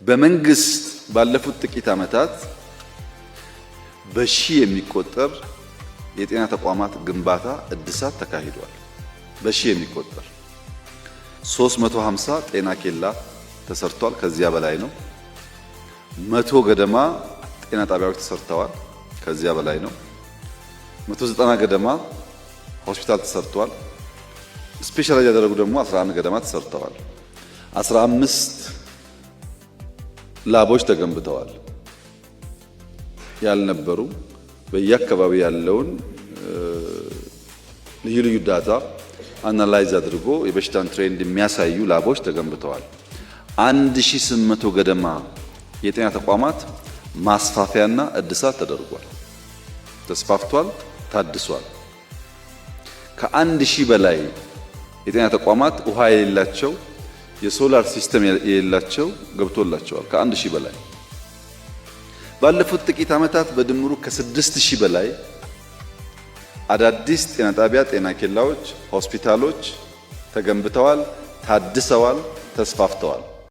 በመንግስት ባለፉት ጥቂት ዓመታት በሺህ የሚቆጠር የጤና ተቋማት ግንባታ እድሳት ተካሂዷል። በሺህ የሚቆጠር 350 ጤና ኬላ ተሰርቷል። ከዚያ በላይ ነው። 100 ገደማ ጤና ጣቢያዎች ተሰርተዋል። ከዚያ በላይ ነው። 190 ገደማ ሆስፒታል ተሰርቷል። ስፔሻላይዝ ያደረጉ ደግሞ 11 ገደማ ተሰርተዋል። 15 ላቦች ተገንብተዋል። ያልነበሩ በየአካባቢ ያለውን ልዩ ልዩ ዳታ አናላይዝ አድርጎ የበሽታን ትሬንድ የሚያሳዩ ላቦች ተገንብተዋል። 1800 ገደማ የጤና ተቋማት ማስፋፊያና እድሳት ተደርጓል። ተስፋፍቷል፣ ታድሷል። ከ1000 በላይ የጤና ተቋማት ውሃ የሌላቸው የሶላር ሲስተም የሌላቸው ገብቶላቸዋል። ከ1000 በላይ ባለፉት ጥቂት ዓመታት በድምሩ ከ6000 በላይ አዳዲስ ጤና ጣቢያ፣ ጤና ኬላዎች፣ ሆስፒታሎች ተገንብተዋል፣ ታድሰዋል፣ ተስፋፍተዋል።